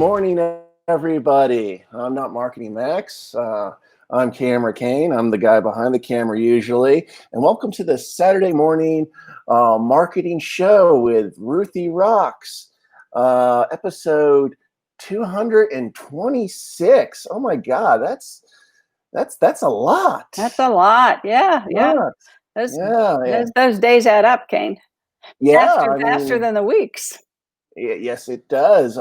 morning, everybody. I'm not Marketing Max. I'm Camera Kane. I'm the guy behind the camera usually. And welcome to the Saturday morning marketing show with Ruthie Rocks, episode 226. Oh my God, that's a lot. That's a lot. Yeah. Those days add up, Kane. Yeah, faster than the weeks. Yes, it does.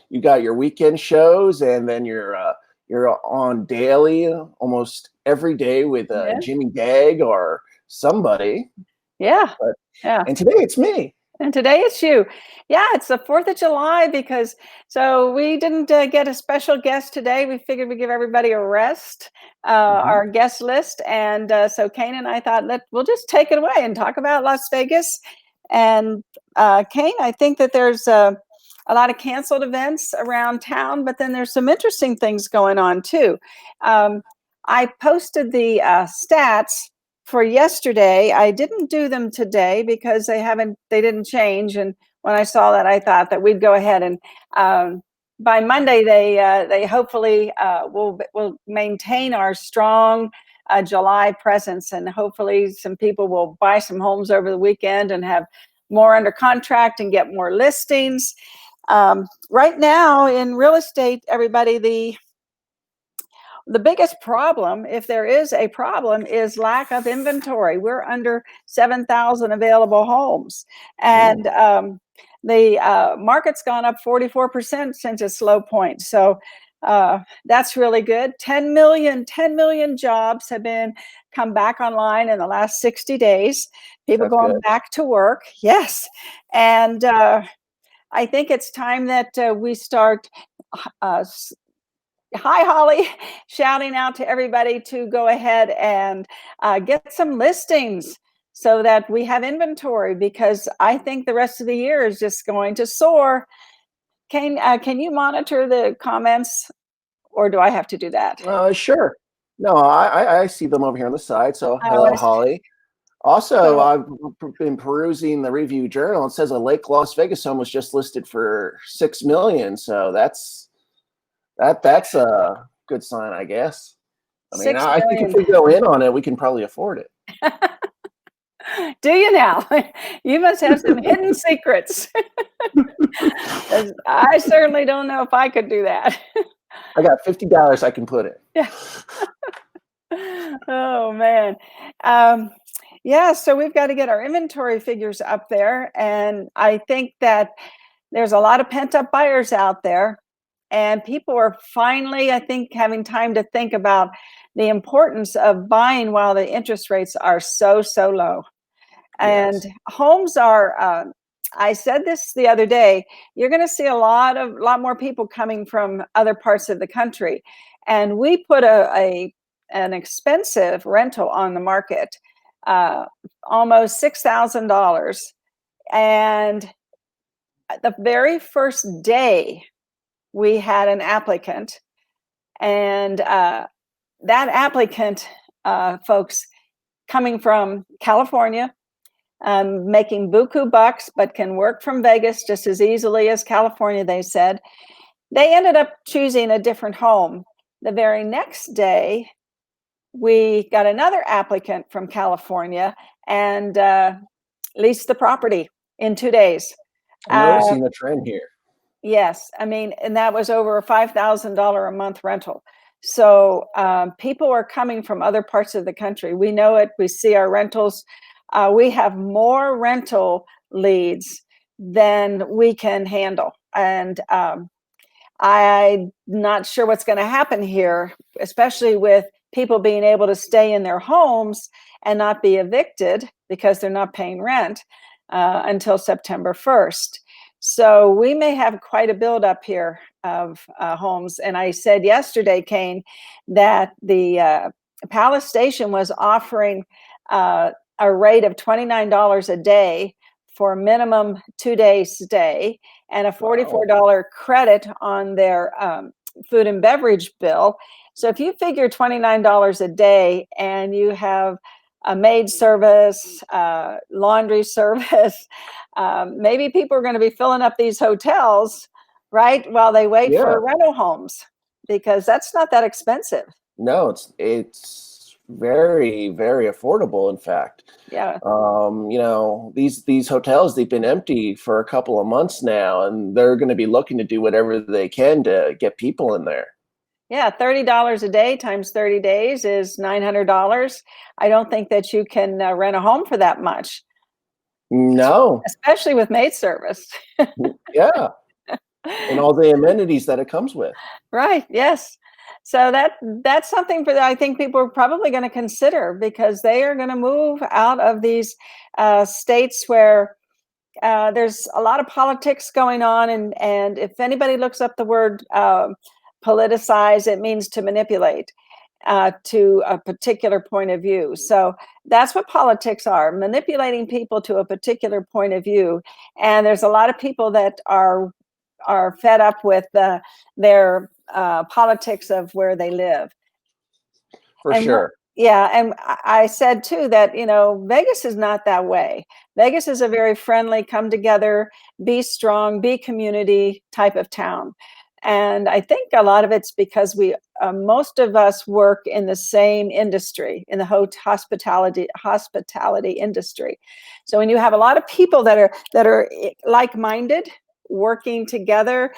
You got your weekend shows, and then you're on daily, almost every day with Jimmy Dag or somebody. Yeah. And today it's me. And today it's you. Yeah, it's the 4th of July so we didn't get a special guest today. We figured we'd give everybody a rest, our guest list. And so Kane and I thought we'll just take it away and talk about Las Vegas. And Kane, I think that there's a lot of canceled events around town, but then there's some interesting things going on too. I posted the stats for yesterday. I didn't do them today because they didn't change. And when I saw that, I thought that we'd go ahead and by Monday, they hopefully will maintain our strong July presence, and hopefully some people will buy some homes over the weekend and have more under contract and get more listings. Right now in real estate, everybody, the biggest problem, if there is a problem, is lack of inventory. We're under 7,000 available homes. And the market's gone up 44% since its low point. So that's really good. 10 million jobs have come back online in the last 60 days. People That's going good. back to work. Yes. And I think it's time that we start hi, Holly, shouting out to everybody to go ahead and get some listings so that we have inventory, because I think the rest of the year is just going to soar. Can you monitor the comments, or do I have to do that? Sure. No, I see them over here on the side. So hello, Holly. Also, I've been perusing the Review Journal. It says a Lake Las Vegas home was just listed for $6 million. So that's a good sign, I guess. I mean, I think if we go in on it, we can probably afford it. Do you now? You must have some hidden secrets. I certainly don't know if I could do that. I got $50 I can put it. Yeah. Oh, man. Yeah, so we've got to get our inventory figures up there. And I think that there's a lot of pent-up buyers out there. And people are finally, I think, having time to think about the importance of buying while the interest rates are so low. And homes are, I said this the other day, you're going to see a lot more people coming from other parts of the country. And we put an expensive rental on the market, almost $6,000. And the very first day, we had an applicant, and that applicant, folks, coming from California, making buku bucks, but can work from Vegas just as easily as California, they said. They ended up choosing a different home. The very next day, we got another applicant from California and leased the property in 2 days. I'm noticing the trend here. Yes, I mean, and that was over a $5,000 a month rental. So people are coming from other parts of the country. We know it. We see our rentals. We have more rental leads than we can handle. And I'm not sure what's going to happen here, especially with people being able to stay in their homes and not be evicted because they're not paying rent until September 1st. So we may have quite a buildup here of homes. And I said yesterday, Kane, that the Palace Station was offering a rate of $29 a day for a minimum 2-day stay and a $44 credit on their food and beverage bill. So if you figure $29 a day and you have a maid service, laundry service, maybe people are going to be filling up these hotels right? While they wait Yeah. for rental homes, because that's not that expensive. No, it's very, very affordable, in fact. Yeah. You know, these hotels, they've been empty for a couple of months now, and they're going to be looking to do whatever they can to get people in there. Yeah, $30 a day times 30 days is $900. I don't think that you can rent a home for that much, No. especially with maid service. Yeah, and all the amenities that it comes with. Right, yes. So that's something that I think people are probably going to consider, because they are going to move out of these states where there's a lot of politics going on, and if anybody looks up the word politicize, it means to manipulate to a particular point of view. So that's what politics are, manipulating people to a particular point of view. And there's a lot of people that are fed up with their politics of where they live. For And sure. yeah, and I said too that, Vegas is not that way. Vegas is a very friendly, come together, be strong, be community type of town. And I think a lot of it's because most of us work in the same industry, in the hospitality industry. So when you have a lot of people that are like-minded, working together,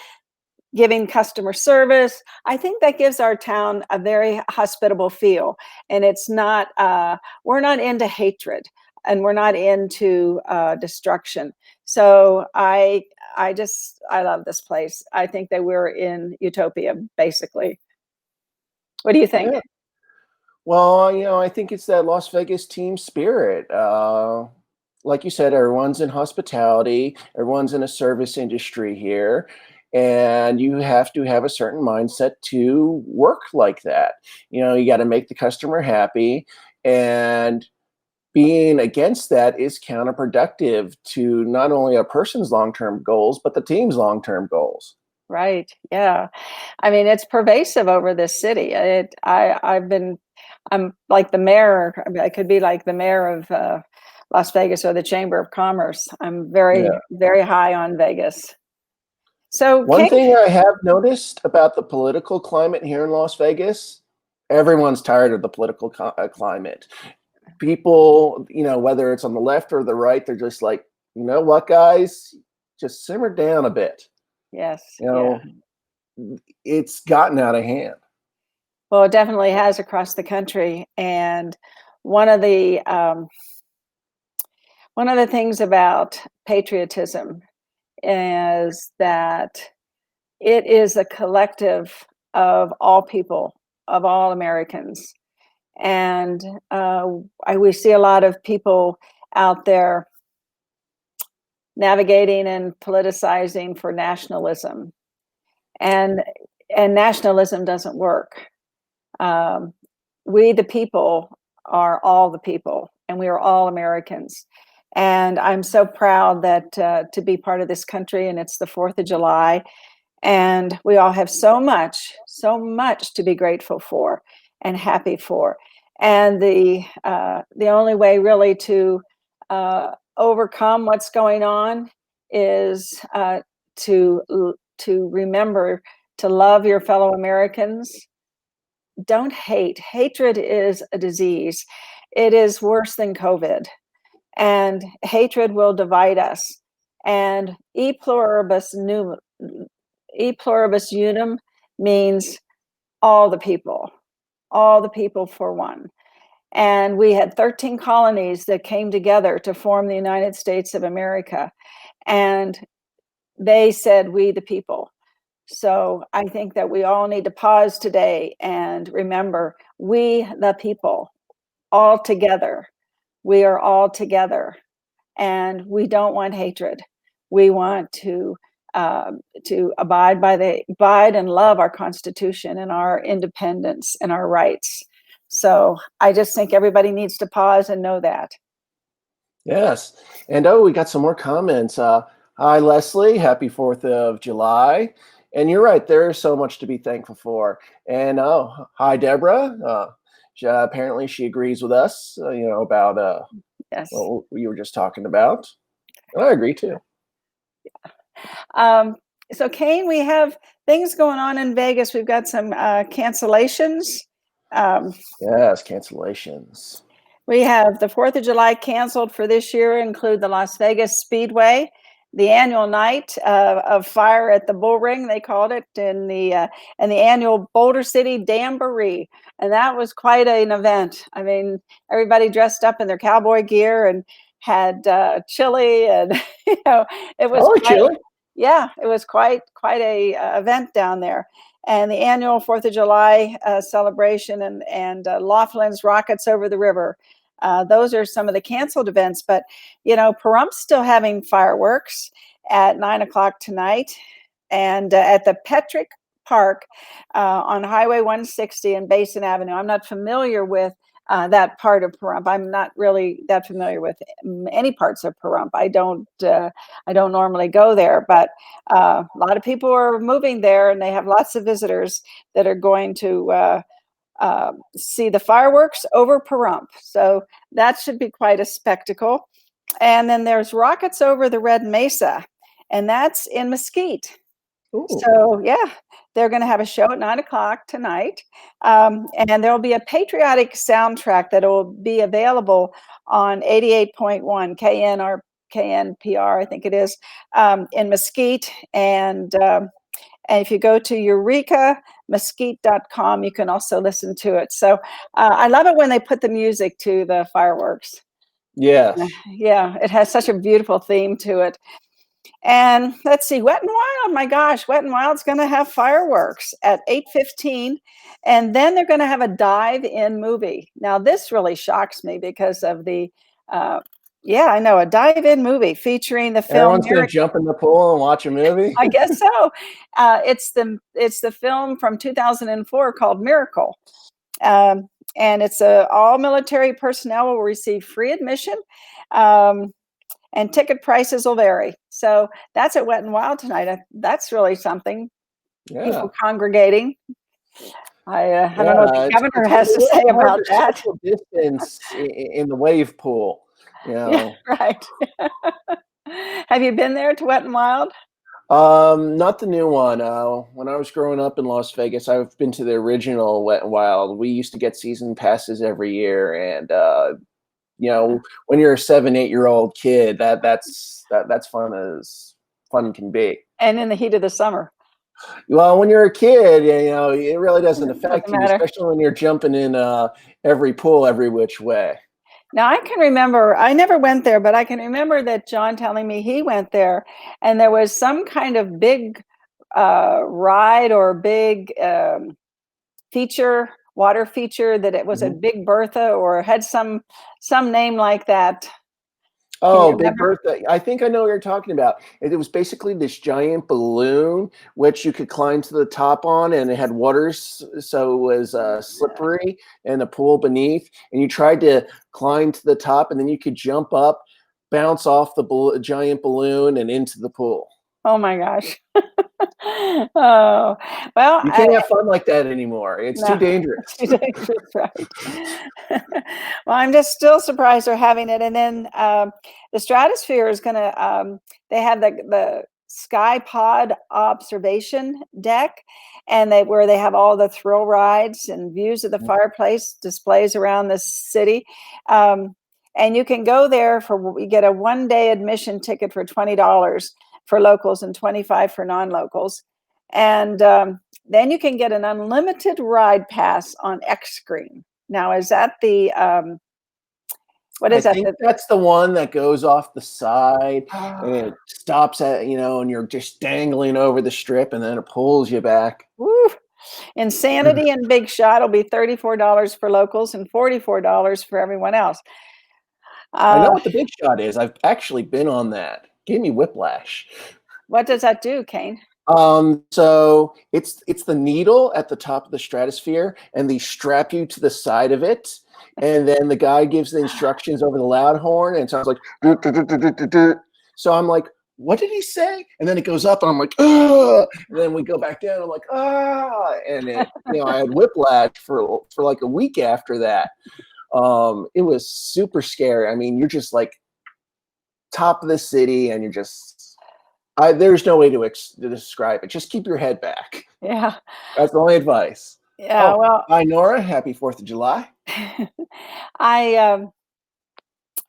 giving customer service, I think that gives our town a very hospitable feel. And it's not, we're not into hatred, and we're not into destruction. So I love this place. I think that we're in utopia, basically. What do you think? Yeah. Well, I think it's that Las Vegas team spirit. Like you said, everyone's in hospitality, everyone's in a service industry here, and you have to have a certain mindset to work like that. You got to make the customer happy, and being against that is counterproductive to not only a person's long-term goals, but the team's long-term goals. Right. Yeah. I mean, it's pervasive over this city. I'm like the mayor. I mean, I could be like the mayor of Las Vegas, or the Chamber of Commerce. I'm very, Yeah. very high on Vegas. So, One Kate, thing I have noticed about the political climate here in Las Vegas, everyone's tired of the political climate. People, whether it's on the left or the right, they're just like, you know what, guys, just simmer down a bit. yes, You yeah. know, it's gotten out of hand. Well, it definitely has across the country. And one of the um, one of the things about patriotism is that it is a collective of all people, of all Americans. And we see a lot of people out there navigating and politicizing for nationalism, and nationalism doesn't work. Um, we, the people, are all the people, and we are all Americans. And I'm so proud that to be part of this country, and it's the 4th of July, and we all have so much to be grateful for and happy for. And the only way really to overcome what's going on is to remember to love your fellow Americans. Don't hate. Hatred is a disease. It is worse than COVID, and hatred will divide us. And e pluribus unum means all the people for one. And we had 13 colonies that came together to form the United States of America. And they said, we the people. So I think that we all need to pause today and remember, we the people, all together. We are all together, and we don't want hatred. We want to abide and love our Constitution and our independence and our rights. So I just think everybody needs to pause and know that. Yes. And we got some more comments. Hi, Leslie. Happy 4th of July. And you're right, there is so much to be thankful for. And hi, Deborah. Apparently she agrees with us, about Yes. what you were just talking about. And I agree too. So Kane, we have things going on in Vegas. We've got some cancellations. Yes, cancellations. We have the 4th of July canceled for this year, include the Las Vegas Speedway, the annual night of fire at the Bull Ring, they called it, and the annual Boulder City Jamboree. And that was quite an event. I mean, everybody dressed up in their cowboy gear and had chili, and it was chili. Yeah, it was quite a event down there. And the annual 4th of July celebration and Laughlin's Rockets Over the River. Those are some of the canceled events, but Pahrumph's still having fireworks at 9 o'clock tonight, and at the Petrick Park on Highway 160 and Basin Avenue. I'm not familiar with that part of Pahrump. I'm not really that familiar with any parts of Pahrump. I don't normally go there, but a lot of people are moving there, and they have lots of visitors that are going to see the fireworks over Pahrump. So that should be quite a spectacle. And then there's Rockets Over the Red Mesa, and that's in Mesquite. Ooh. So yeah, they're going to have a show at 9 o'clock tonight. And there'll be a patriotic soundtrack that will be available on 88.1 KNPR, I think it is, in Mesquite. And if you go to eurekamesquite.com, you can also listen to it. So I love it when they put the music to the fireworks. Yes. Yeah, it has such a beautiful theme to it. And let's see, Wet n Wild, my gosh, Wet n Wild's going to have fireworks at 8:15, and then they're going to have a dive-in movie. Now, this really shocks me because of the, I know, a dive-in movie featuring the film. Everyone's going to jump in the pool and watch a movie? I guess so. It's the film from 2004 called Miracle. And it's all military personnel will receive free admission. And ticket prices will vary. So that's at Wet n Wild tonight. That's really something. Yeah. People congregating. I don't know what the governor has to say about that. Social distance in the wave pool. Yeah, right. Have you been there to Wet n Wild? Not the new one. When I was growing up in Las Vegas, I've been to the original Wet n Wild. We used to get season passes every year, and when you're a 7-8-year-old kid, that's fun as fun can be. And in the heat of the summer. Well, when you're a kid, it really doesn't affect you, especially when you're jumping in every pool every which way. Now, I can remember, I never went there, but I can remember that John telling me he went there, and there was some kind of big ride or big water feature, that it was a Big Bertha or had some name like that. Oh, Big Bertha. I think I know what you're talking about. It was basically this giant balloon which you could climb to the top on, and it had waters, so it was slippery, and a pool beneath, and you tried to climb to the top, and then you could jump up, bounce off the giant balloon, and into the pool. Oh my gosh. Oh, well, you can't have fun like that anymore. It's too dangerous. Too dangerous, right? Well, I'm just still surprised they're having it. And then the Stratosphere is going to, they have the Sky Pod observation deck, and where they have all the thrill rides and views of the fireplace displays around the city. And you can go there you get a one-day admission ticket for $20 for locals and $25 for non-locals. And then you can get an unlimited ride pass on X Screen. Now, is that the, what is that? I think that's the one that goes off the side and it stops at, and you're just dangling over the strip, and then it pulls you back. Woo. Insanity and Big Shot will be $34 for locals and $44 for everyone else. I know what the Big Shot is. I've actually been on that. Gave me whiplash. What does that do, Kane? So it's the needle at the top of the Stratosphere, and they strap you to the side of it, and then the guy gives the instructions over the loud horn, and it sounds like doo, doo, doo, doo, doo, doo. So I'm like, what did he say? And then it goes up, and I'm like, ah, and then we go back down, I'm like, ah, and I had whiplash for like a week after that. It was super scary. I mean, you're just like top of the city, and you're just There's no way to describe it. Just keep your head back. Yeah. That's the only advice. Yeah. Oh, Well, hi, Nora. Happy 4th of July. I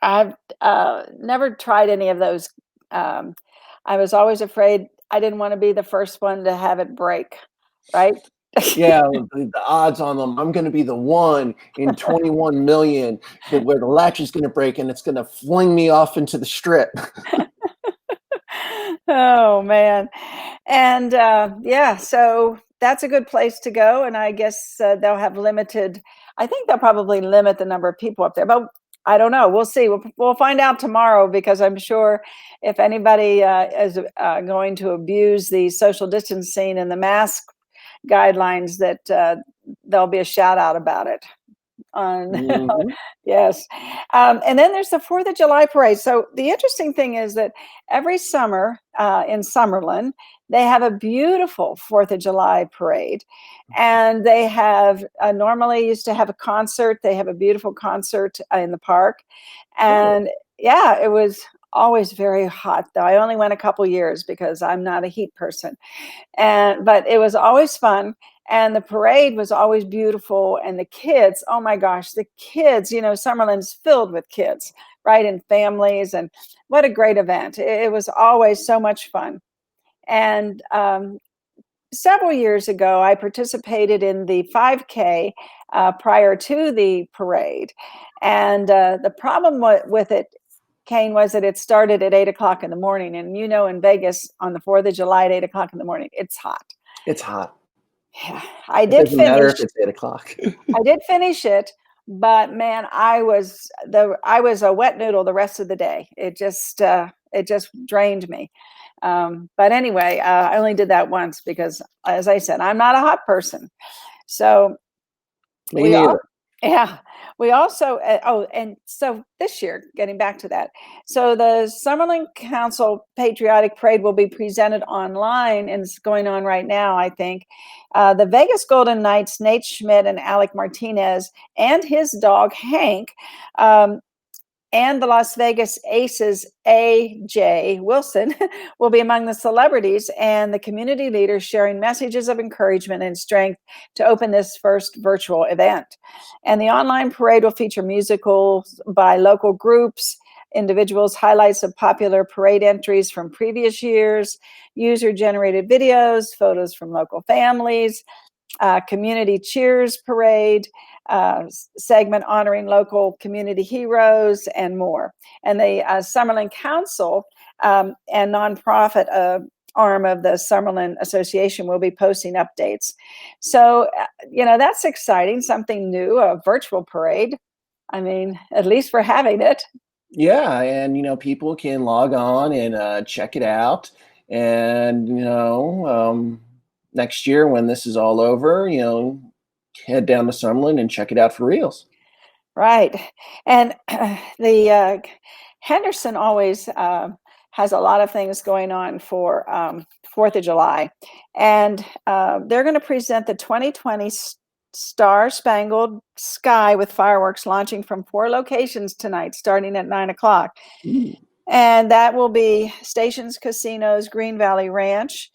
I've never tried any of those. Um, I was always afraid I didn't want to be the first one to have it break, right? Yeah, the odds on them. I'm going to be the one in 21 million where the latch is going to break and it's going to fling me off into the strip. Oh man. And yeah, so that's a good place to go. And I guess they'll have limited, I think they'll probably limit the number of people up there, but I don't know. We'll see. We'll find out tomorrow, because I'm sure if anybody is going to abuse the social distancing and the mask guidelines, that there'll be a shout out about it on. Mhm. Yes. And then there's the 4th of July parade. So the interesting thing is that every summer in Summerlin, they have a beautiful 4th of July parade. And they have normally used to have a concert. They have a beautiful concert in the park. Oh, And yeah, it was always very hot, though. I only went a couple years because I'm not a heat person. But it was always fun, and the parade was always beautiful, and the kids, oh my gosh, the kids, Summerlin's filled with kids, right, and families, and what a great event. It was always so much fun. And several years ago, I participated in the 5K prior to the parade, and the problem with it, Kane, was that it started at 8 o'clock in the morning. And in Vegas on the 4th of July at 8 o'clock in the morning, it's hot. it's hot. Yeah, I It did doesn't matter finish. if it's 8 o'clock. I did finish it, but man, I was a wet noodle the rest of the day. It just drained me. But anyway, I only did that once because, as I said, I'm not a hot person. So Me we all, neither. yeah, we also, and so this year, getting back to that, so the Summerlin Council Patriotic Parade will be presented online, and it's going on right now, I think. The Vegas Golden Knights, Nate Schmidt and Alec Martinez, and his dog, Hank, um, and the Las Vegas Aces, A.J. Wilson, will be among the celebrities and the community leaders sharing messages of encouragement and strength to open this first virtual event. And the online parade will feature musicals by local groups, individuals, highlights of popular parade entries from previous years, user-generated videos, photos from local families, community cheers parade, segment honoring local community heroes, and more. And the Summerlin Council and nonprofit arm of the Summerlin Association will be posting updates. So, that's exciting, something new, a virtual parade. I mean, at least we're having it. Yeah, and people can log on and check it out. And next year when this is all over, head down to Summerlin and check it out for reals. Right. And the Henderson always has a lot of things going on for 4th of July. And they're going to present the 2020 Star Spangled Sky with fireworks launching from 4 locations tonight, starting at 9 o'clock. Ooh. And that will be Stations Casinos, Green Valley Ranch,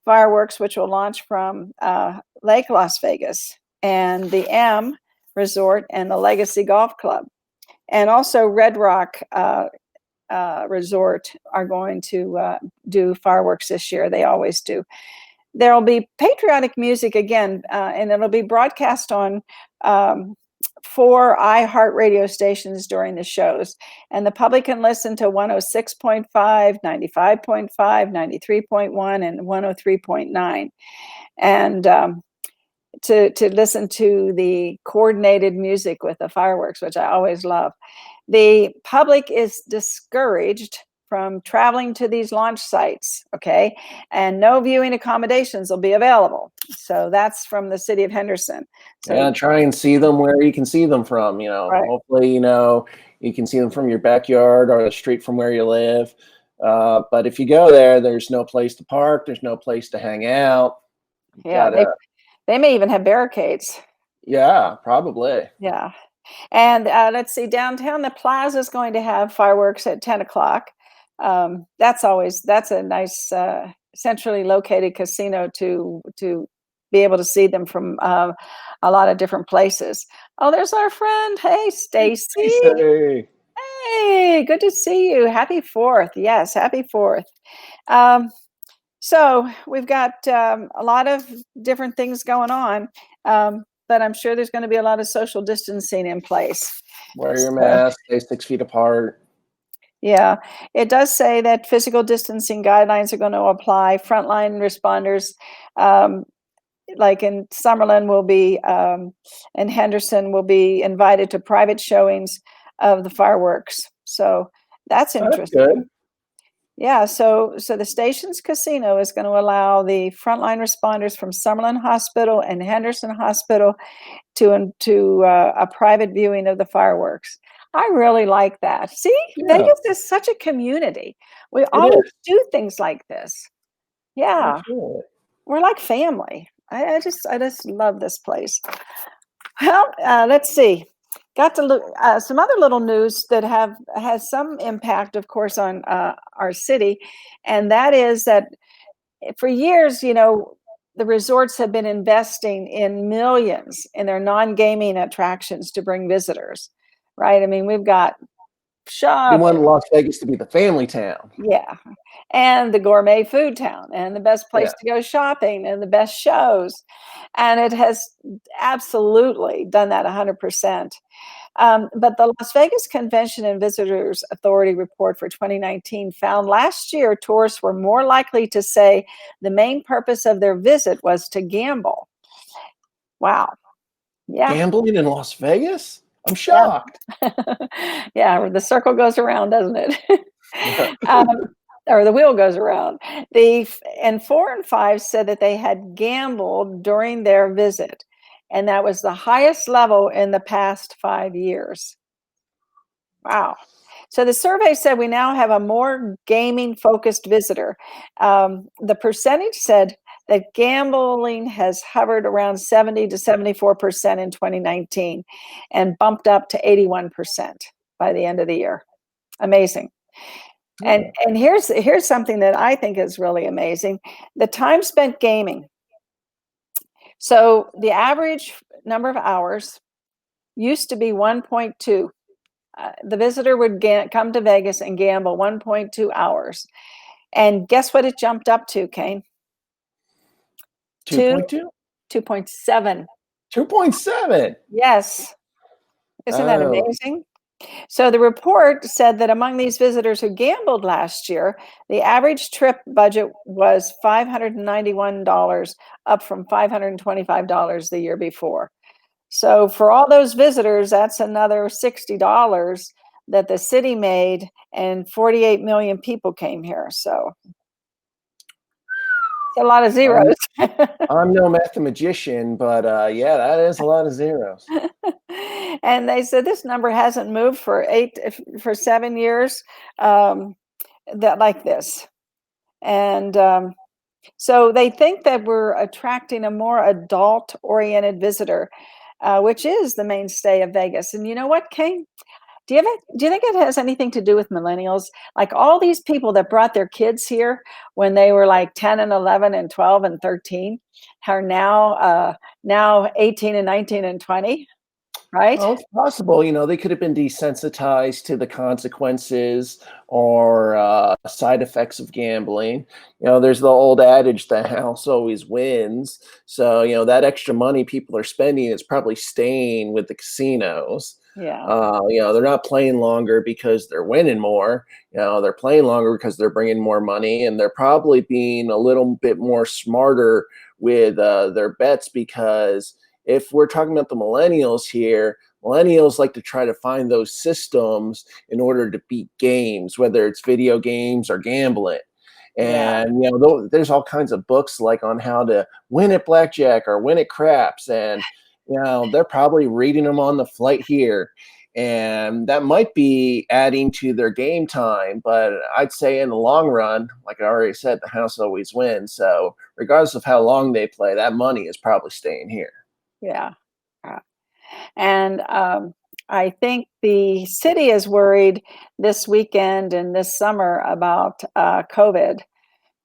fireworks, which will launch from Lake Las Vegas, and the M Resort and the Legacy Golf Club. And also Red Rock Resort are going to do fireworks this year. They always do. There'll be patriotic music again, and it'll be broadcast on 4 iHeartRadio stations during the shows. And the public can listen to 106.5, 95.5, 93.1, and 103.9. And to listen to the coordinated music with the fireworks, which I always love. The public is discouraged from traveling to these launch sites, okay? And no viewing accommodations will be available. So that's from the city of Henderson. So Yeah, try and see them where you can see them from. right. Hopefully, you can see them from your backyard or the street from where you live. But if you go there, there's no place to park. There's no place to hang out. Yeah, they may even have barricades. Yeah, probably. Yeah. And let's see, downtown, the plaza is going to have fireworks at 10 o'clock. That's a nice centrally located casino to be able to see them from a lot of different places. Oh, there's our friend. Hey, Stacy. Hey. Hey, good to see you. Happy 4th. Yes, happy 4th. So we've got a lot of different things going on, but I'm sure there's going to be a lot of social distancing in place. Wear your So, mask, stay 6 feet apart. yeah, it does say that physical distancing guidelines are going to apply. Frontline responders, um, like in Summerlin, will be and Henderson will be invited to private showings of the fireworks. So that's That's interesting. good. Yeah, so the station's casino is going to allow the frontline responders from Summerlin Hospital and Henderson Hospital to a private viewing of the fireworks. I really like that. See, Yeah, Vegas is such a community. We it always is. do things like this. Yeah, Absolutely. we're like family. I just love this place. Well, let's see. Got to look some other little news that has some impact, of course, on our city, and that is that for years, the resorts have been investing in millions in their non-gaming attractions to bring visitors, right? I mean, we've got They shopping, want Las Vegas to be the family town. yeah, and the gourmet food town, and the best Yeah. place to go shopping, and the best shows, and it has absolutely done that 100%. But the Las Vegas Convention and Visitors Authority report for 2019 found last year tourists were more likely to say the main purpose of their visit was to gamble. Wow. Yeah. Gambling in Las Vegas? I'm Yeah. shocked. Yeah. The circle goes around, doesn't it? um, or the wheel goes around. And 4 and 5 said that they had gambled during their visit, and that was the highest level in the past 5 years. Wow. So the survey said we now have a more gaming focused visitor. The percentage said that gambling has hovered around 70 to 74% in 2019 and bumped up to 81% by the end of the year. Amazing. And Yeah. and here's something that I think is really amazing. The time spent gaming. So the average number of hours used to be 1.2. The visitor would come to Vegas and gamble 1.2 hours. And guess what it jumped up to, Kane? 2, 2.2? 2.7. 2.7. Yes. Isn't that Oh, amazing? So the report said that among these visitors who gambled last year, the average trip budget was $591, up from $525 the year before. So for all those visitors, that's another $60 that the city made, and 48 million people came here. So it's a lot of I'm zeros. I'm no mathematician, but yeah, that is a lot of zeros. And they said this number hasn't moved for 7 years, that like this. And so they think that we're attracting a more adult-oriented visitor, which is the mainstay of Vegas. And you know what, Kane? Do you think it has anything to do with millennials? Like all these people that brought their kids here when they were like 10 and 11 and 12 and 13 are now 18 and 19 and 20, right? Well, it's possible, they could have been desensitized to the consequences or side effects of gambling. There's the old adage, the house always wins. So, that extra money people are spending is probably staying with the casinos. Yeah. They're not playing longer because they're winning more. They're playing longer because they're bringing more money, and they're probably being a little bit more smarter with their bets, because if we're talking about the millennials here, millennials like to try to find those systems in order to beat games, whether it's video games or gambling. Yeah. And there's all kinds of books like on how to win at blackjack or win at craps, and they're probably reading them on the flight here, and that might be adding to their game time. But I'd say in the long run, like I already said, the house always wins. So regardless of how long they play, that money is probably staying here. Yeah. Yeah. And I think the city is worried this weekend and this summer about COVID.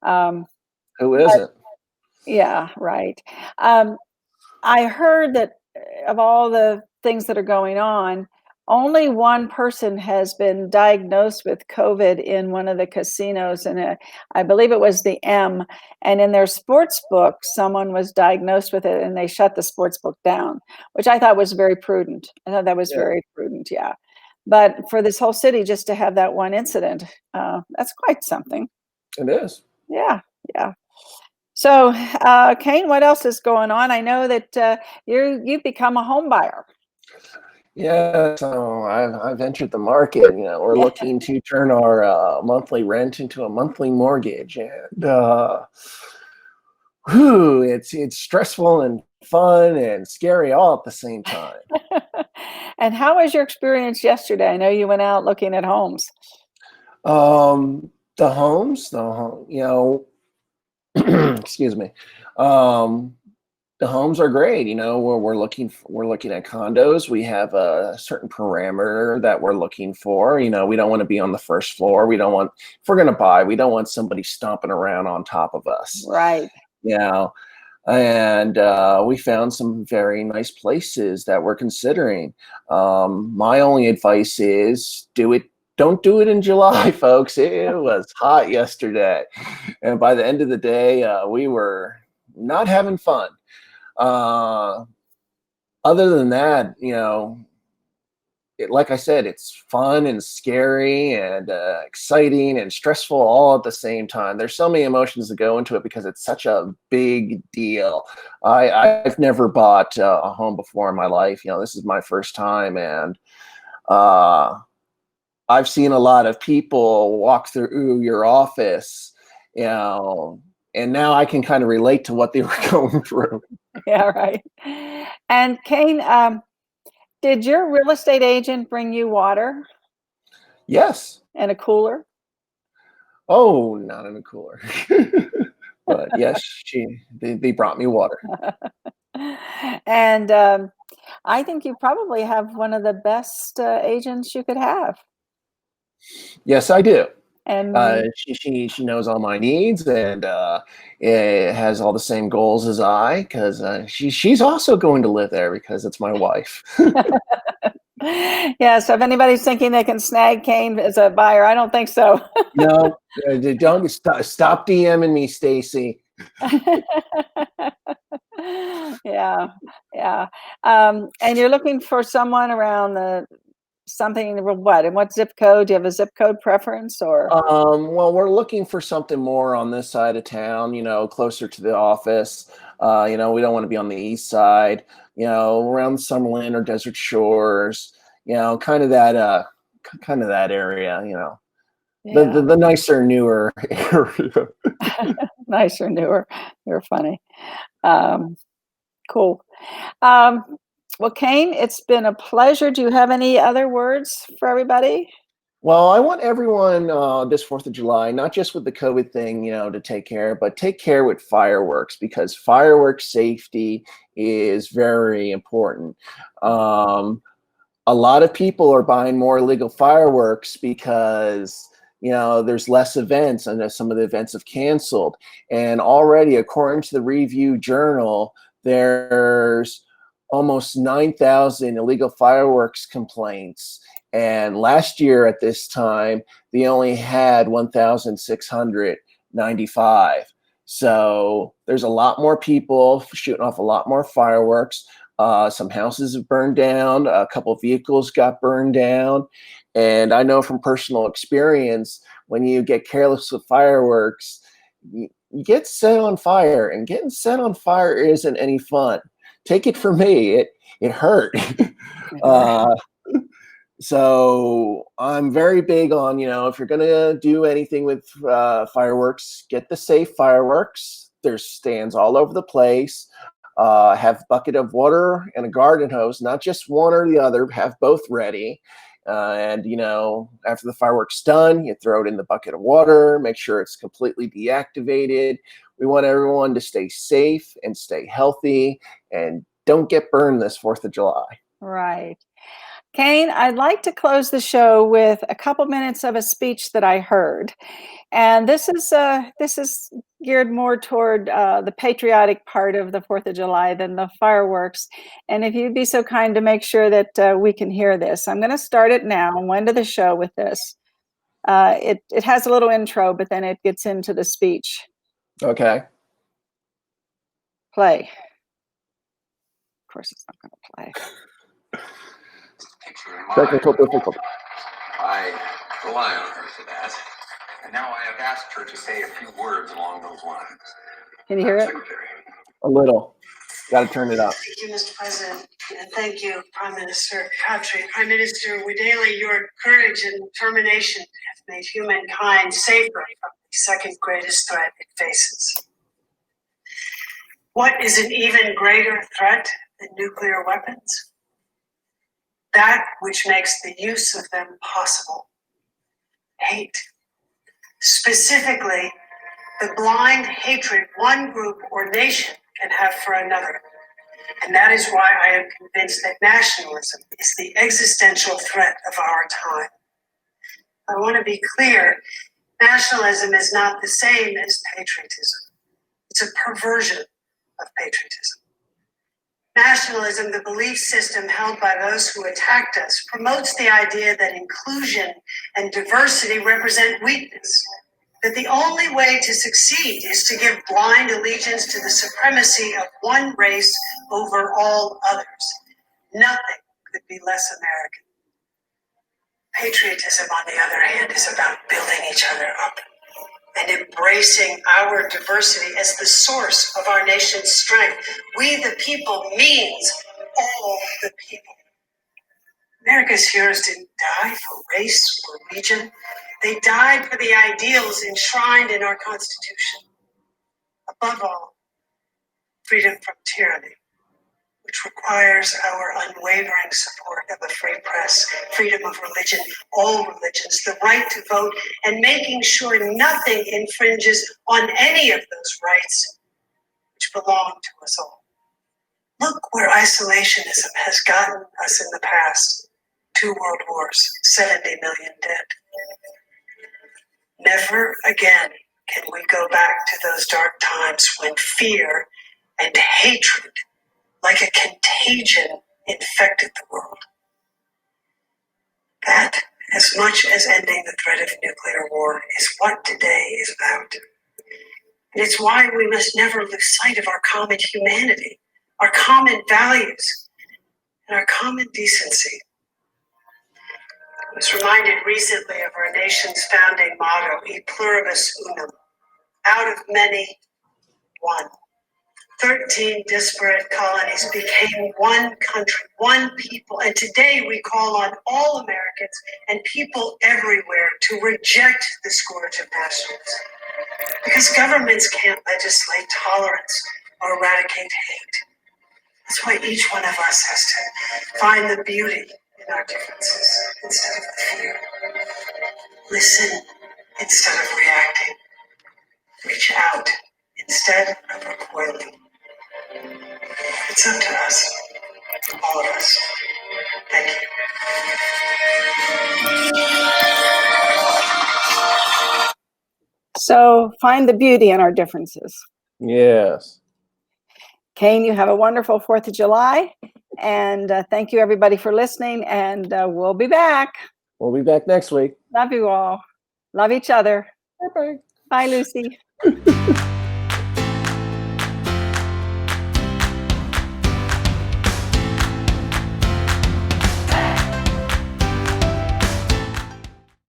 Um, Who but isn't? yeah, right. Um, I heard that of all the things that are going on, only one person has been diagnosed with COVID in one of the casinos, and I believe it was the M. And in their sports book, someone was diagnosed with it, and they shut the sports book down, which I thought was very prudent. I thought that was Yeah, very prudent, yeah. But for this whole city just to have that one incident, that's quite something. it is. Yeah, yeah. So, Kane, what else is going on? I know that you've become a home buyer. Yeah, so I've entered the market. We're Yeah, looking to turn our monthly rent into a monthly mortgage, and it's stressful and fun and scary all at the same time. and how was your experience yesterday? I know you went out looking at homes. The homes, excuse me. Um, the homes are great. We're looking at condos. We have a certain parameter that we're looking for. We don't want to be on the first floor. We don't want If we're going to buy, we don't want somebody stomping around on top of us. Right. You know, and we found some very nice places that we're considering. My only advice is don't do it in July, folks. It was hot yesterday, and by the end of the day, we were not having fun. Uh, Other than that, like I said, it's fun and scary and exciting and stressful all at the same time. There's so many emotions that go into it because it's such a big deal. I've never bought a home before in my life. This is my first time, and uh, I've seen a lot of people walk through your office, you know, and now I can kind of relate to what they were going through. Yeah, right. And Kane, did your real estate agent bring you water Yes. and a cooler? Oh, not in a cooler. But yes, they brought me water. And I think you probably have one of the best agents you could have. Yes, I do. And She knows all my needs, and has all the same goals as I, because she's also going to live there because it's my wife. yeah, so if anybody's thinking they can snag Kane as a buyer, I don't think so. No, don't stop DMing me, Stacy. Yeah, yeah. And you're looking for someone around the something what? And what zip code? Do you have a zip code preference or? Well, we're looking for something more on this side of town, closer to the office. We don't want to be on the east side, around Summerlin or Desert Shores, kind of that area, Yeah, the nicer, newer area. nicer, newer. You're funny. Um, cool. Um, well, Kane, it's been a pleasure. Do you have any other words for everybody? Well, I want everyone this 4th of July, not just with the COVID thing, to take care, but take care with fireworks, because fireworks safety is very important. Um, a lot of people are buying more illegal fireworks because there's less events, and some of the events have canceled. And already, according to the Review Journal, there's almost 9,000 illegal fireworks complaints, and last year at this time they only had 1,695. So there's a lot more people shooting off a lot more fireworks. Some houses have burned down. A couple vehicles got burned down. And I know from personal experience, when you get careless with fireworks, you get set on fire, and getting set on fire isn't any fun. Take it from me, it hurt. uh, so I'm very big on, if you're gonna do anything with fireworks, get the safe fireworks. There's stands all over the place. Have a bucket of water and a garden hose, not just one or the other, have both ready. And after the fireworks done, you throw it in the bucket of water, make sure it's completely deactivated. We want everyone to stay safe and stay healthy, and don't get burned this 4th of July. Right. Kane, I'd like to close the show with a couple minutes of a speech that I heard. And this is geared more toward the patriotic part of the 4th of July than the fireworks. And if you'd be so kind to make sure that we can hear this. I'm going to start it now and end the show with this. It has a little intro, but then it gets into the speech. Okay. Play. Of course, it's not going to play. Technical difficulty. I rely on her for that. And now I have asked her to say a few words along those lines. Can you hear it? Secretary. A little. Got to turn it up. Thank you, Mr. President, and thank you, Prime Minister Crabtree. Prime Minister Wadley, your courage and determination have made humankind safer from the second greatest threat it faces. What is an even greater threat than nuclear weapons? That which makes the use of them possible. Hate. Specifically, the blind hatred one group or nation can have for another. And that is why I am convinced that nationalism is the existential threat of our time. I want to be clear, nationalism is not the same as patriotism. It's a perversion of patriotism. Nationalism, the belief system held by those who attacked us, promotes the idea that inclusion and diversity represent weakness, that the only way to succeed is to give blind allegiance to the supremacy of one race over all others. Nothing could be less American. Patriotism, on the other hand, is about building each other up and embracing our diversity as the source of our nation's strength. We the people means all the people. America's heroes didn't die for race or region. They died for the ideals enshrined in our Constitution. Above all, freedom from tyranny, which requires our unwavering support of a free press, freedom of religion, all religions, the right to vote, and making sure nothing infringes on any of those rights which belong to us all. Look where isolationism has gotten us in the past. 2 world wars, 70 million dead. Never again can we go back to those dark times when fear and hatred, like a contagion, infected the world. That, as much as ending the threat of nuclear war, is what today is about. And it's why we must never lose sight of our common humanity, our common values, and our common decency. I was reminded recently of our nation's founding motto, E pluribus unum, out of many, one. 13 disparate colonies became one country, one people, and today we call on all Americans and people everywhere to reject the scourge of nationalism. Because governments can't legislate tolerance or eradicate hate. That's why each one of us has to find the beauty in our differences instead of the fear. Listen instead of reacting. Reach out instead of recoiling. It's up to us, all of us. Thank you. So find the beauty in our differences. Yes. Kane, you have a wonderful 4th of July. And thank you, everybody, for listening. And we'll be back. We'll be back next week. Love you all. Love each other. Bye-bye. Bye, Lucy.